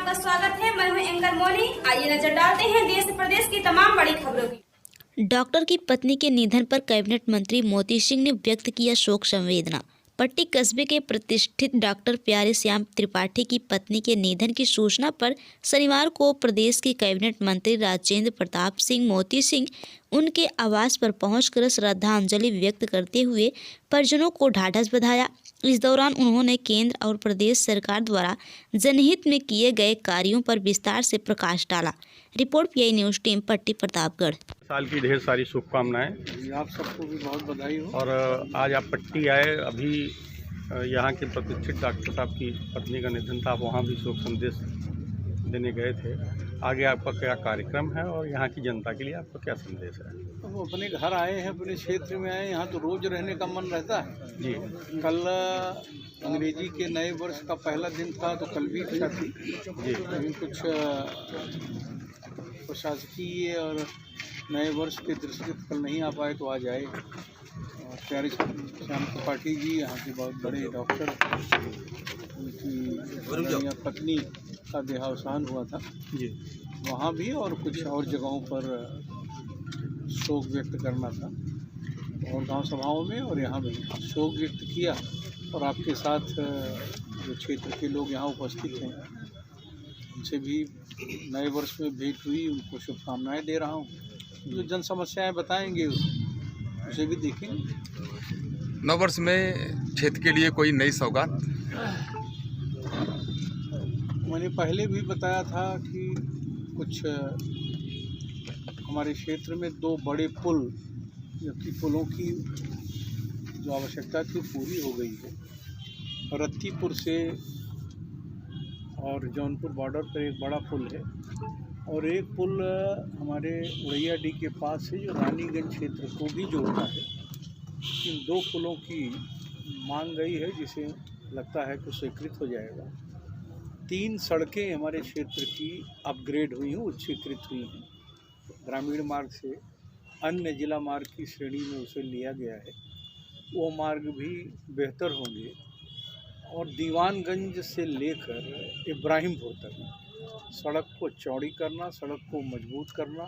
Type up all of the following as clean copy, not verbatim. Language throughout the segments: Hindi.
आपका स्वागत है। मैं हूं एंकर मोनी। आइए नजर डालते हैं देश प्रदेश की तमाम बड़ी खबरों की। डॉक्टर की पत्नी के निधन पर कैबिनेट मंत्री मोती सिंह ने व्यक्त किया शोक संवेदना। पट्टी कस्बे के प्रतिष्ठित डॉक्टर प्यारे श्याम त्रिपाठी की पत्नी के निधन की सूचना पर शनिवार को प्रदेश के कैबिनेट मंत्री राजेंद्र प्रताप सिंह मोती सिंह उनके आवास पर पहुंचकर श्रद्धांजलि व्यक्त करते हुए परिजनों को ढाढ़स बंधाया। इस दौरान उन्होंने केंद्र और प्रदेश सरकार द्वारा जनहित में किए गए कार्यों पर विस्तार से प्रकाश डाला। रिपोर्ट PI न्यूज़ टीम, पट्टी, प्रतापगढ़। साल की ढेर सारी शुभकामनाएं। आप सबको भी बहुत बधाई हो। और आज आप पट्टी आए, अभी यहाँ के प्रतिष्ठित डॉक्टर साहब की पत्नी का निधन था, आप वहाँ भी शोक संदेश देने गए थे। आगे आपका क्या कार्यक्रम है और यहाँ की जनता के लिए आपका क्या संदेश है? तो वो अपने घर आए हैं, अपने क्षेत्र में आए, यहाँ तो रोज रहने का मन रहता है जी। कल अंग्रेजी के नए वर्ष का पहला दिन था, तो कल भी इच्छा थी जी। लेकिन कुछ प्रशासकीय और नए वर्ष के दृष्टि कल नहीं आ पाए, तो आज आए। प्यारे श्याम त्रिपाठी जी यहाँ के बहुत बड़े डॉक्टर, उनकी पत्नी का देहावसान हुआ था जी। वहाँ भी और कुछ और जगहों पर शोक व्यक्त करना था, और गांव सभाओं में और यहाँ भी शोक व्यक्त किया। और आपके साथ जो क्षेत्र के लोग यहाँ उपस्थित हैं, उनसे भी नए वर्ष में भेंट हुई, उनको शुभकामनाएं दे रहा हूँ। जो जन समस्याएं बताएंगे उसे भी देखेंगे। नव वर्ष में क्षेत्र के लिए कोई नई सौगात? मैंने पहले भी बताया था कि कुछ हमारे क्षेत्र में 2 बड़े पुल, जबकि पुलों की जो आवश्यकता थी पूरी हो गई है। रत्तीपुर से और जौनपुर बॉर्डर पर एक बड़ा पुल है, और एक पुल हमारे उड़ैयाडीह के पास से जो रानीगंज क्षेत्र को भी जोड़ता है। इन 2 पुलों की मांग गई है, जिसे लगता है कि स्वीकृत हो जाएगा। 3 सड़कें हमारे क्षेत्र की अपग्रेड हुई हैं, उच्चीकृत हुई हैं। ग्रामीण मार्ग से अन्य जिला मार्ग की श्रेणी में उसे लिया गया है। वो मार्ग भी बेहतर होंगे। और दीवानगंज से लेकर इब्राहिमपुर तक सड़क को चौड़ी करना, सड़क को मजबूत करना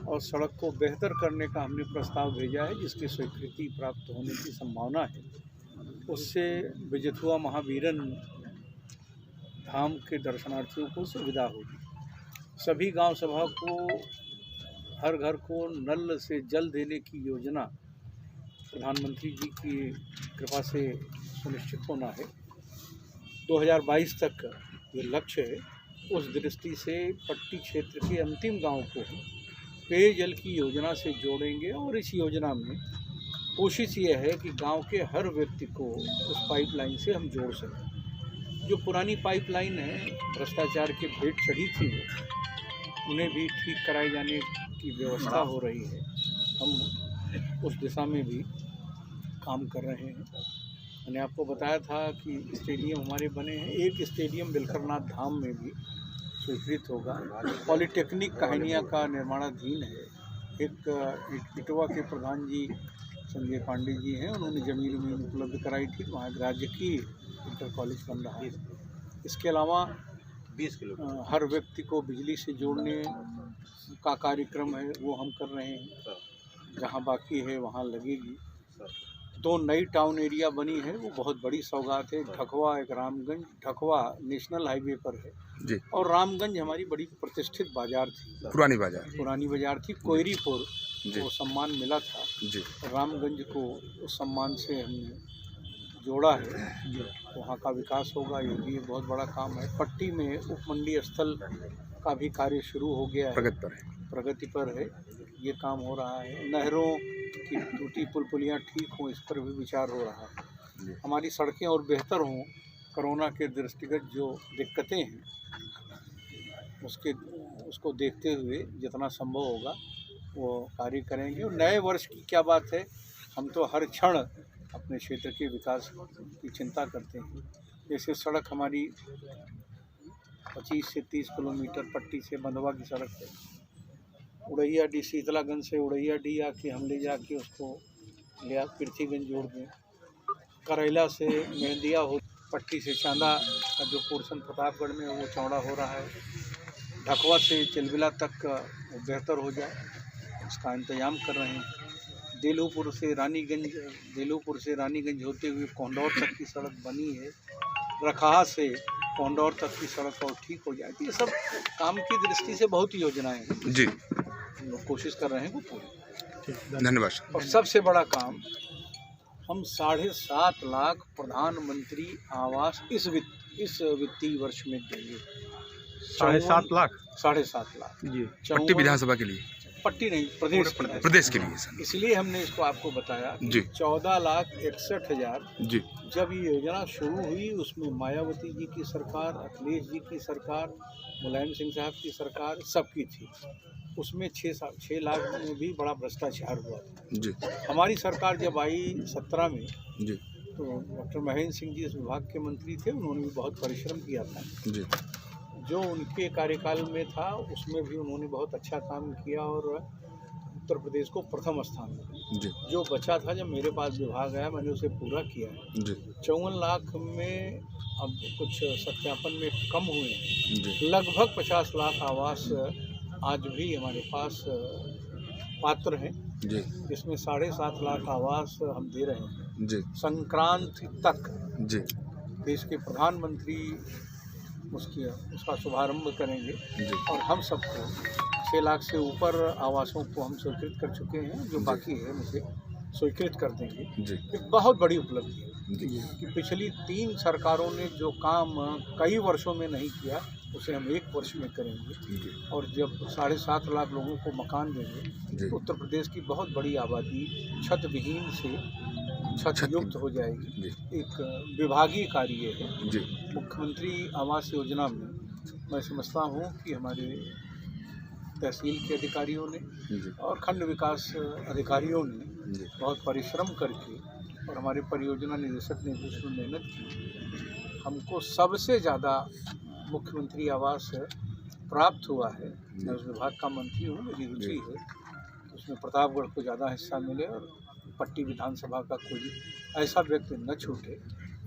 और सड़क को बेहतर करने का हमने प्रस्ताव भेजा है, जिसकी स्वीकृति प्राप्त होने की संभावना है। उससे बिजथुआ महावीरन धाम के दर्शनार्थियों को सुविधा होगी। सभी गांव सभा को हर घर को नल से जल देने की योजना प्रधानमंत्री जी की कृपा से सुनिश्चित होना है। 2022 तक ये लक्ष्य है। उस दृष्टि से पट्टी क्षेत्र के अंतिम गांव को पेयजल की योजना से जोड़ेंगे, और इस योजना में कोशिश ये है कि गांव के हर व्यक्ति को उस पाइपलाइन से हम जोड़ सकें। जो पुरानी पाइपलाइन है, भ्रष्टाचार के भेंट चढ़ी थी, वो उन्हें भी ठीक कराए जाने की व्यवस्था हो रही है। हम उस दिशा में भी काम कर रहे हैं। मैंने आपको बताया था कि स्टेडियम हमारे बने हैं। एक स्टेडियम बिलखरनाथ धाम में भी स्वीकृत होगा। पॉलिटेक्निक कहानिया का निर्माणाधीन है। एक इटवा के प्रधान जी संजय पांडे जी हैं, उन्होंने ज़मीन उपलब्ध कराई थी, वहाँ राज्य की इंटर कॉलेज बन रहा है। इसके अलावा 20 किलो हर व्यक्ति को बिजली से जोड़ने का कार्यक्रम है, वो हम कर रहे हैं। जहाँ बाकी है वहाँ लगेगी। 2 नई टाउन एरिया बनी है, वो बहुत बड़ी सौगात है। ढकवा, एक रामगंज। ढकवा नेशनल हाईवे पर है जी। और रामगंज हमारी बड़ी प्रतिष्ठित बाजार थी, पुरानी बाजार थी। कोयरीपुर को सम्मान मिला था जी। रामगंज को उस सम्मान से हमने जोड़ा है। वहाँ का विकास होगा, ये भी एक बहुत बड़ा काम है। पट्टी में उपमंडी स्थल का भी कार्य शुरू हो गया है, प्रगति पर है। ये काम हो रहा है। नहरों की टूटी पुलियाँ ठीक हों, इस पर भी विचार हो रहा है। हमारी सड़कें और बेहतर हों। कोरोना के दृष्टिगत जो दिक्कतें हैं, उसको देखते हुए जितना संभव होगा वो कार्य करेंगे। और नए वर्ष की क्या बात है, हम तो हर क्षण अपने क्षेत्र के विकास की चिंता करते हैं। जैसे सड़क हमारी 25 से 30 किलोमीटर पट्टी से बंधवा की सड़क है। उड़ैयाडीह, शीतलागंज से उड़ैयाडीह आके हम ले जाके उसको पृथ्वीगंज जोड़ दें। करैला से मेहंदिया हो पट्टी से चांदा का जो पोर्शन प्रतापगढ़ में है वो चौड़ा हो रहा है। ढकवा से चिलबिला तक वो बेहतर हो जाए, इसका इंतजाम कर रहे हैं। देलूपुर से रानीगंज होते हुए कोंडौर तक की सड़क बनी है। रखाहा से कोंडौर तक की सड़क और ठीक हो जाए। ये सब काम की दृष्टि से बहुत योजनाएं हैं जी, हम लोग कोशिश कर रहे हैं वो पूरी। धन्यवाद। और सबसे बड़ा काम, हम 7.5 लाख प्रधानमंत्री आवास इस वित्तीय वर्ष में देंगे। 7.5 लाख 7.5 लाख जी। पट्टी विधानसभा के लिए, पट्टी नहीं, प्रदेश के लिए सर। इसलिए हमने इसको आपको बताया जी। 14,61,000 जी जब ये योजना शुरू हुई उसमें मायावती जी की सरकार, अखिलेश जी की सरकार, मुलायम सिंह साहब की सरकार सबकी थी। उसमें 6 लाख में भी बड़ा भ्रष्टाचार हुआ था। जी हमारी सरकार जब आई 17 में, जी तो डॉक्टर महेंद्र सिंह जी इस विभाग के मंत्री थे, उन्होंने भी बहुत परिश्रम किया था। जी जो उनके कार्यकाल में था उसमें भी उन्होंने बहुत अच्छा काम किया और उत्तर प्रदेश को प्रथम स्थान मिला। जी जो बचा था, जब मेरे पास विभाग आया मैंने उसे पूरा किया है। जी 54 लाख में अब कुछ सत्यापन में कम हुए हैं। जी लगभग 50 लाख आवास आज भी हमारे पास पात्र हैं, जी जिसमें 7.5 लाख आवास हम दे रहे हैं। जी संक्रांति तक जी देश के प्रधानमंत्री उसका शुभारंभ करेंगे जी और हम सबको 6 लाख से ऊपर आवासों को हम स्वीकृत कर चुके हैं। जो बाकी है उसे स्वीकृत कर देंगे। जी एक बहुत बड़ी उपलब्धि है जी कि पिछली 3 सरकारों ने जो काम कई वर्षों में नहीं किया उसे हम 1 वर्ष में करेंगे। जी और जब 7.5 लाख लोगों को मकान देंगे जी तो उत्तर प्रदेश की बहुत बड़ी आबादी छत विहीन से छत युक्त हो जाएगी। जी एक विभागीय कार्य है। जी मुख्यमंत्री आवास योजना में मैं समझता हूँ कि हमारे तहसील के अधिकारियों ने जी और खंड विकास अधिकारियों ने जी बहुत परिश्रम करके, और हमारे परियोजना निदेशक ने भी उसमें मेहनत की, हमको सबसे ज़्यादा मुख्यमंत्री आवास प्राप्त हुआ है। मैं उस विभाग का मंत्री हूँ, मेरी रुचि है उसमें प्रतापगढ़ को ज़्यादा हिस्सा मिले और पट्टी विधानसभा का कोई ऐसा व्यक्ति न छूटे।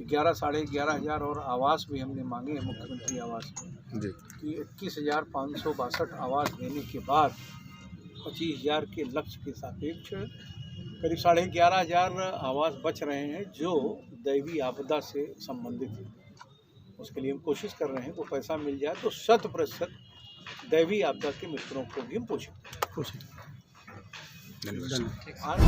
11 साढ़े 11,000 और आवास भी हमने मांगे हैं मुख्यमंत्री आवास में जी कि 21,562 आवास देने के बाद 25,000 के लक्ष्य के सापेक्ष करीब 11,500 आवास बच रहे हैं जो दैवीय आपदा से संबंधित है। उसके लिए हम कोशिश कर रहे हैं वो पैसा मिल जाए तो 100% दैवीय आपदा के मित्रों को भी हम पोषित। धन्यवाद। आज